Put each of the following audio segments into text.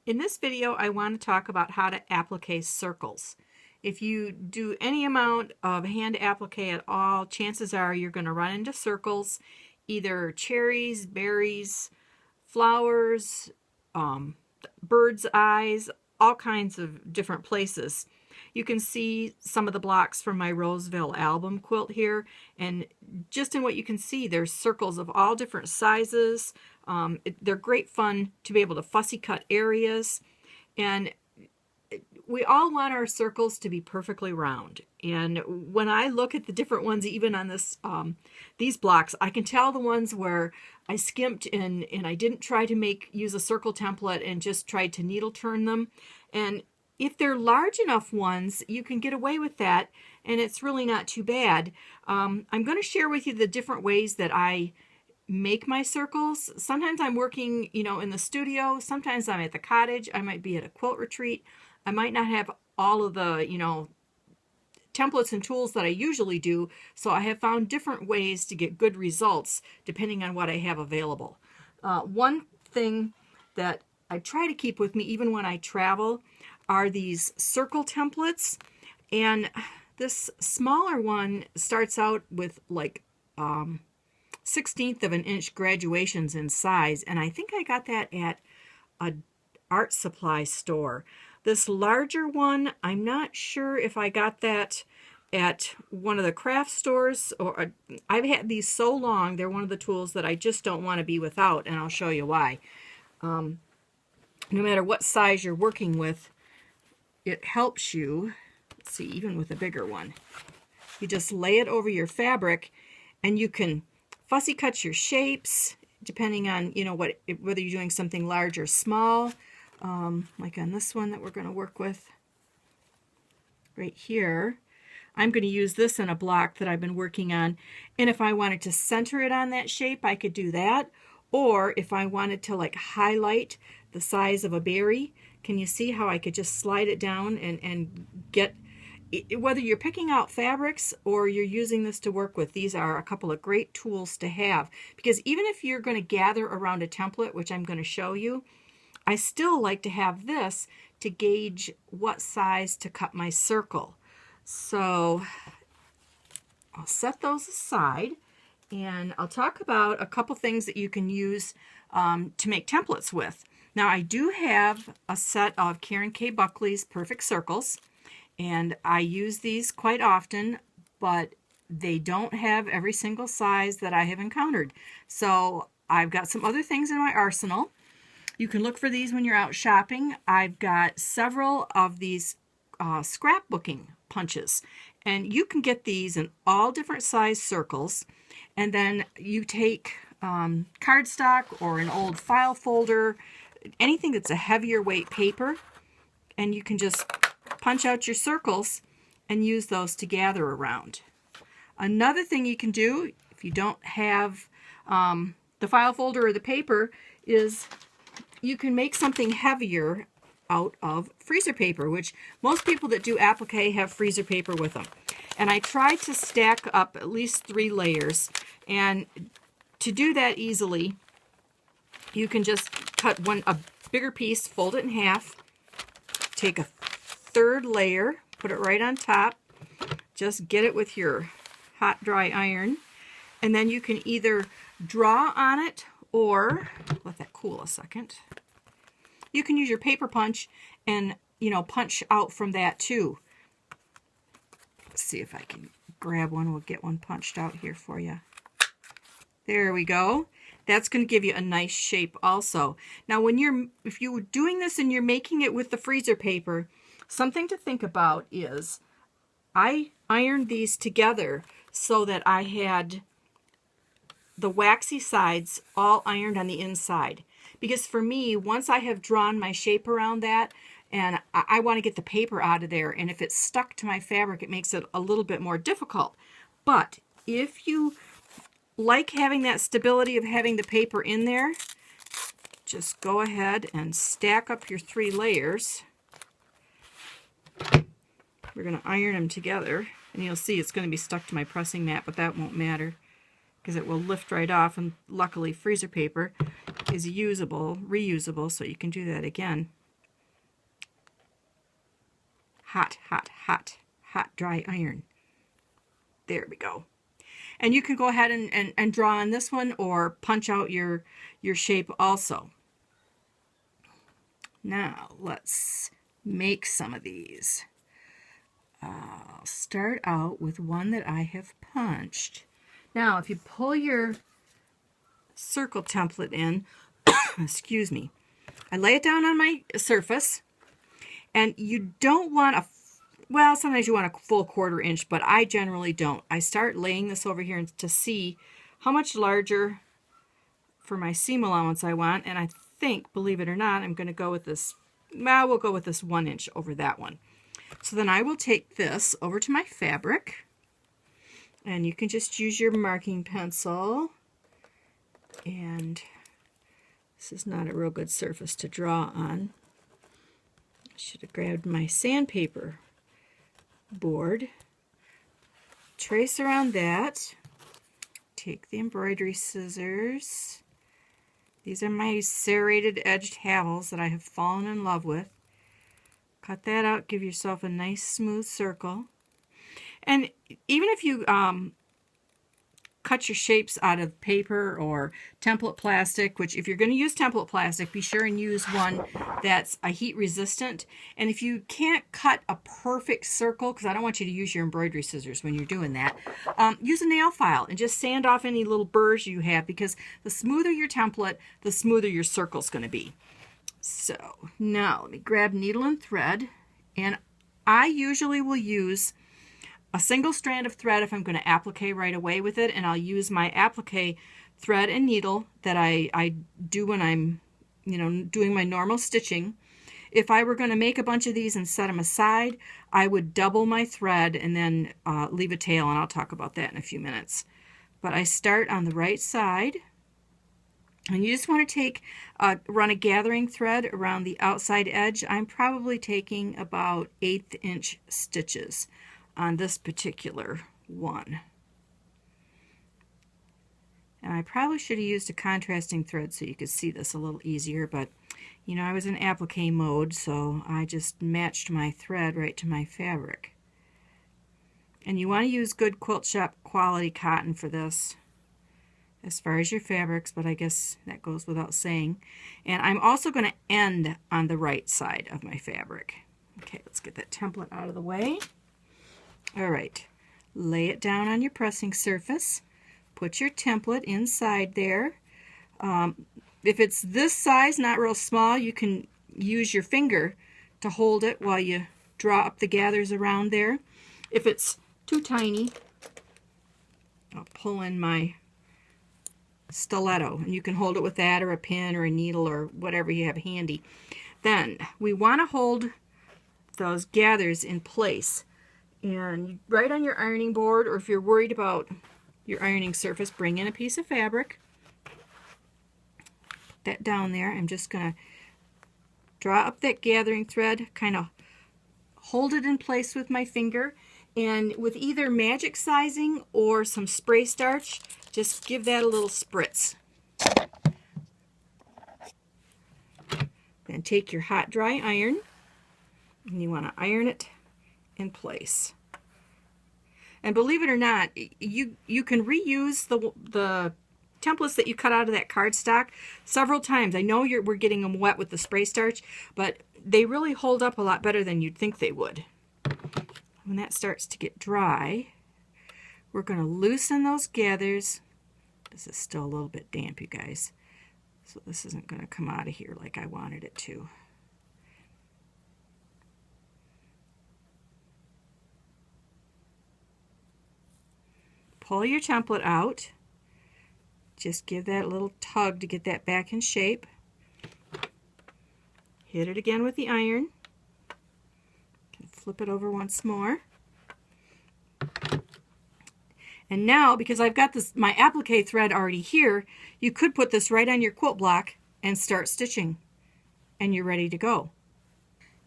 In this video, I want to talk about how to applique circles. If you do any amount of hand applique at all, chances are you're going to run into circles, either cherries, berries, flowers, bird's eyes, all kinds of different places. You can see some of the blocks from my Roseville album quilt here, and just in what you can see, there's circles of all different sizes. They're great fun to be able to fussy cut areas, and we all want our circles to be perfectly round. And when I look at the different ones, even on this these blocks, I can tell the ones where I skimped and I didn't try to use a circle template and just tried to needle turn them. And if they're large enough ones, you can get away with that, and it's really not too bad. I'm going to share with you the different ways that I make my circles. Sometimes I'm working, in the studio. Sometimes I'm at the cottage. I might be at a quilt retreat. I might not have all of the, templates and tools that I usually do. So I have found different ways to get good results depending on what I have available. One thing that I try to keep with me even when I travel are these circle templates. And this smaller one starts out with like 1/16 of an inch graduations in size, and I think I got that at an art supply store. This larger one, I'm not sure if I got that at one of the craft stores, or I've had these so long, they're one of the tools that I just don't want to be without, and I'll show you why. No matter what size you're working with, it helps you. Let's see, even with a bigger one, you just lay it over your fabric, and you can fussy cut your shapes depending on whether you're doing something large or small. Like on this one that we're going to work with right here, I'm going to use this in a block that I've been working on, and if I wanted to center it on that shape, I could do that. Or if I wanted to like highlight the size of a berry, can you see how I could just slide it down and get, whether you're picking out fabrics or you're using this to work with, these are a couple of great tools to have. Because even if you're going to gather around a template, which I'm going to show you, I still like to have this to gauge what size to cut my circle. So I'll set those aside, and I'll talk about a couple things that you can use to make templates with. Now, I do have a set of Karen K. Buckley's Perfect Circles, and I use these quite often, but they don't have every single size that I have encountered. So I've got some other things in my arsenal. You can look for these when you're out shopping. I've got several of these scrapbooking punches, and you can get these in all different size circles, and then you take cardstock or an old file folder, anything that's a heavier weight paper, and you can just punch out your circles and use those to gather around. Another thing you can do if you don't have the file folder or the paper is you can make something heavier out of freezer paper, which most people that do applique have freezer paper with them. And I try to stack up at least 3 layers, and to do that easily, you can just cut a bigger piece, fold it in half, take a 3rd layer, put it right on top, just get it with your hot dry iron, and then you can either draw on it or let that cool a second. You can use your paper punch and punch out from that too. Let's see if I can grab one. We'll get one punched out here for you. There we go. That's going to give you a nice shape also. Now if you're doing this and you're making it with the freezer paper, something to think about is I ironed these together so that I had the waxy sides all ironed on the inside. Because for me, once I have drawn my shape around that, and I want to get the paper out of there, and if it's stuck to my fabric, it makes it a little bit more difficult. But if you like having that stability of having the paper in there, just go ahead and stack up your 3 layers. We're going to iron them together, and you'll see it's going to be stuck to my pressing mat, but that won't matter because it will lift right off, and luckily freezer paper is usable, reusable, so you can do that again. hot, hot, hot, hot dry iron. There we go. And you can go ahead and draw on this one or punch out your shape also. Now let's make some of these. I'll start out with one that I have punched. Now if you pull your circle template in, excuse me, I lay it down on my surface, and you don't want a, well, sometimes you want a full 1/4 inch, but I generally don't. I start laying this over here to see how much larger for my seam allowance I want, and I think, believe it or not, I'm going to go with this, well, we'll go with this 1 inch over that one. So then I will take this over to my fabric, and you can just use your marking pencil, and this is not a real good surface to draw on. I should have grabbed my sandpaper board. Trace around that. Take the embroidery scissors. These are my serrated edged havels that I have fallen in love with. Cut that out, give yourself a nice smooth circle. And even if you cut your shapes out of paper or template plastic, which if you're going to use template plastic, be sure and use one that's a heat resistant. And if you can't cut a perfect circle, because I don't want you to use your embroidery scissors when you're doing that, use a nail file and just sand off any little burrs you have, because the smoother your template, the smoother your circle's going to be. So now let me grab needle and thread, and I usually will use a single strand of thread if I'm going to applique right away with it, and I'll use my applique thread and needle that I do when I'm, doing my normal stitching. If I were going to make a bunch of these and set them aside, I would double my thread and then leave a tail, and I'll talk about that in a few minutes. But I start on the right side, and you just want to run a gathering thread around the outside edge. I'm probably taking about 1/8 inch stitches on this particular one. And I probably should have used a contrasting thread so you could see this a little easier, but I was in applique mode, so I just matched my thread right to my fabric. And you want to use good quilt shop quality cotton for this as far as your fabrics, but I guess that goes without saying. And I'm also going to end on the right side of my fabric. Okay, let's get that template out of the way. All right, lay it down on your pressing surface. Put your template inside there. If it's this size, not real small, you can use your finger to hold it while you draw up the gathers around there. If it's too tiny, I'll pull in my stiletto, and you can hold it with that or a pin or a needle or whatever you have handy. Then we want to hold those gathers in place. And right on your ironing board, or if you're worried about your ironing surface, bring in a piece of fabric. Put that down there. I'm just going to draw up that gathering thread, kind of hold it in place with my finger, and with either magic sizing or some spray starch, just give that a little spritz. Then take your hot dry iron, and you want to iron it in place. And believe it or not, you can reuse the templates that you cut out of that cardstock several times. I know we're getting them wet with the spray starch, but they really hold up a lot better than you'd think they would. When that starts to get dry, we're going to loosen those gathers. This is still a little bit damp, you guys, so this isn't going to come out of here like I wanted it to. Pull your template out. Just give that a little tug to get that back in shape. Hit it again with the iron. Flip it over once more. And now, because I've got my applique thread already here, you could put this right on your quilt block and start stitching, and you're ready to go.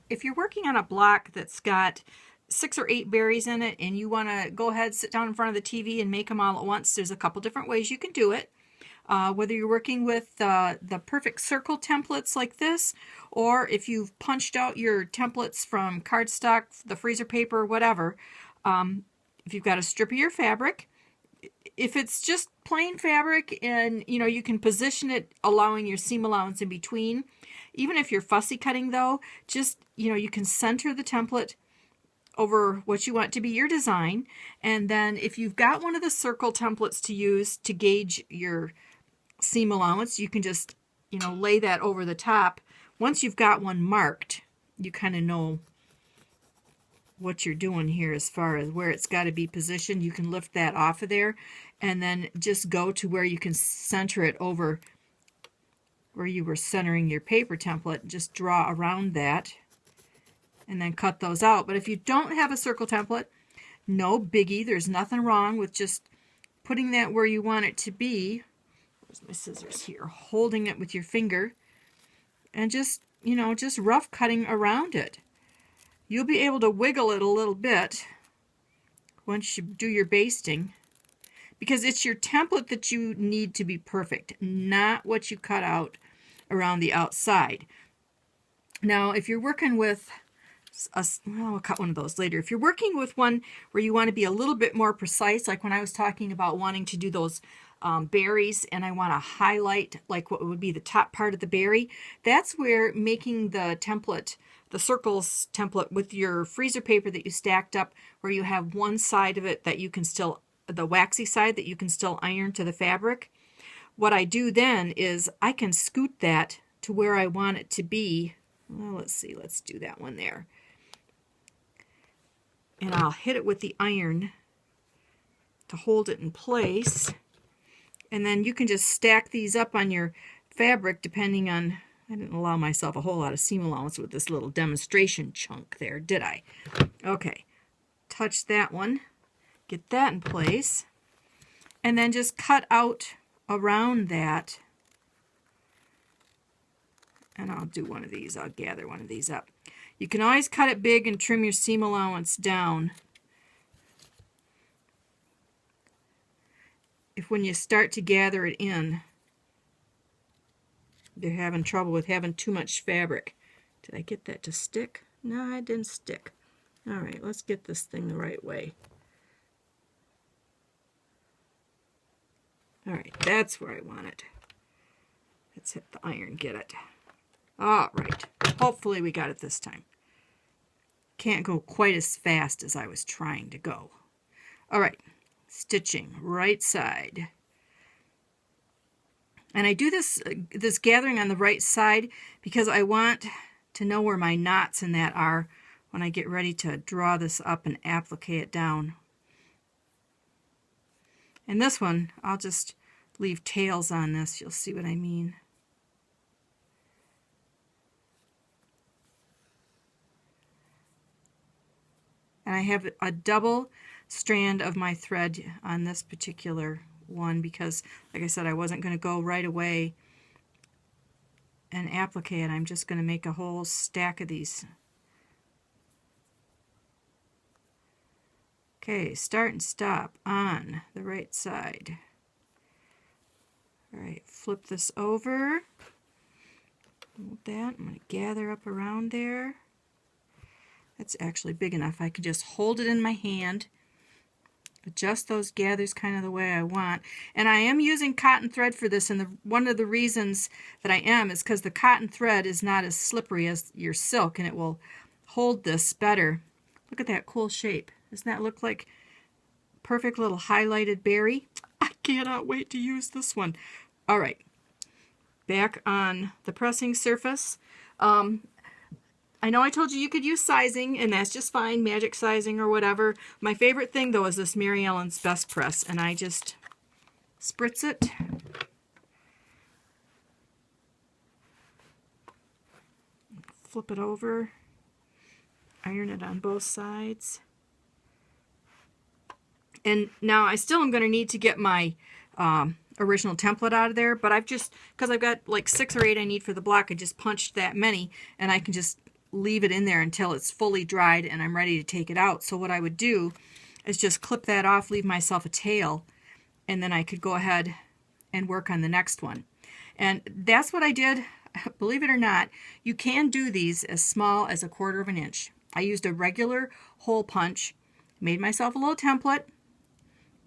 If you're working on a block that's got 6 or 8 berries in it, and you want to go ahead, sit down in front of the TV and make them all at once, there's a couple different ways you can do it. Whether you're working with the perfect circle templates like this, or if you've punched out your templates from cardstock, the freezer paper, whatever, if you've got a strip of your fabric, if it's just plain fabric and you can position it allowing your seam allowance in between. Even if you're fussy cutting though, just you can center the template over what you want to be your design, and then if you've got one of the circle templates to use to gauge your seam allowance, you can just lay that over the top. Once you've got one marked, you kind of know what you're doing here as far as where it's got to be positioned. You can lift that off of there and then just go to where you can center it over where you were centering your paper template. Just draw around that and then cut those out. But if you don't have a circle template, no biggie. There's nothing wrong with just putting that where you want it to be. Where's my scissors here? Holding it with your finger and just rough cutting around it. You'll be able to wiggle it a little bit once you do your basting, because it's your template that you need to be perfect, not what you cut out around the outside. Now, if you're working with I'll cut one of those later. If you're working with one where you want to be a little bit more precise, like when I was talking about wanting to do those berries and I want to highlight like what would be the top part of the berry, that's where making the template, the circles template with your freezer paper that you stacked up, where you have one side of it that you can still, the waxy side that you can still iron to the fabric. What I do then is I can scoot that to where I want it to be. Well, let's see, let's do that one there. And I'll hit it with the iron to hold it in place. And then you can just stack these up on your fabric depending on, I didn't allow myself a whole lot of seam allowance with this little demonstration chunk there, did I? Okay, touch that one, get that in place, and then just cut out around that. And I'll do one of these, I'll gather one of these up. You can always cut it big and trim your seam allowance down if when you start to gather it in, you're having trouble with having too much fabric. Did I get that to stick? No, it didn't stick. All right, let's get this thing the right way. All right, that's where I want it. Let's hit the iron, get it. All right, hopefully we got it this time. Can't go quite as fast as I was trying to go. All right, stitching right side. And I do this gathering on the right side because I want to know where my knots in that are when I get ready to draw this up and applique it down. And this one, I'll just leave tails on this. You'll see what I mean. And I have a double strand of my thread on this particular one because, like I said, I wasn't going to go right away and applique it. I'm just going to make a whole stack of these. Okay, start and stop on the right side. All right, flip this over. Hold that. I'm going to gather up around there. That's actually big enough. I can just hold it in my hand, adjust those gathers kind of the way I want. And I am using cotton thread for this, and one of the reasons that I am is because the cotton thread is not as slippery as your silk, and it will hold this better. Look at that cool shape. Doesn't that look like perfect little highlighted berry? I cannot wait to use this one. All right, back on the pressing surface. I know I told you you could use sizing, and that's just fine, magic sizing or whatever. My favorite thing, though, is this Mary Ellen's Best Press, and I just spritz it. Flip it over. Iron it on both sides. And now I still am going to need to get my original template out of there, but I've just, because I've got like 6 or 8 I need for the block, I just punched that many, and I can just leave it in there until it's fully dried and I'm ready to take it out. So what I would do is just clip that off, leave myself a tail, and then I could go ahead and work on the next one. And that's what I did. Believe it or not, you can do these as small as 1/4 of an inch. I used a regular hole punch, made myself a little template,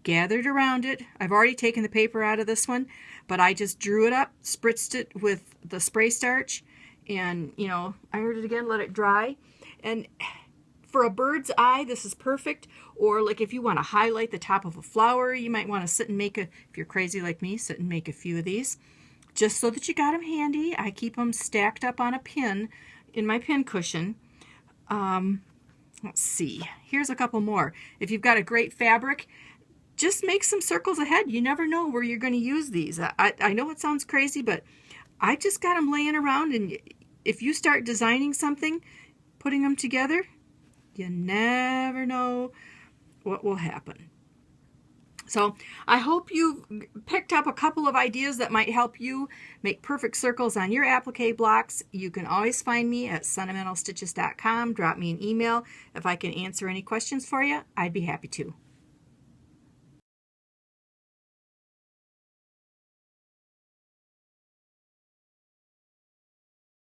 gathered around it. I've already taken the paper out of this one, but I just drew it up, spritzed it with the spray starch, and, you know, ironed it again, let it dry. And for a bird's eye, this is perfect. Or like if you want to highlight the top of a flower, you might want to sit and make if you're crazy like me, sit and make a few of these. Just so that you got them handy. I keep them stacked up on a pin in my pin cushion. Let's see. Here's a couple more. If you've got a great fabric, just make some circles ahead. You never know where you're going to use these. I know it sounds crazy, but I just got them laying around, and if you start designing something, putting them together, you never know what will happen. So I hope you've picked up a couple of ideas that might help you make perfect circles on your applique blocks. You can always find me at sentimentalstitches.com. Drop me an email. If I can answer any questions for you, I'd be happy to.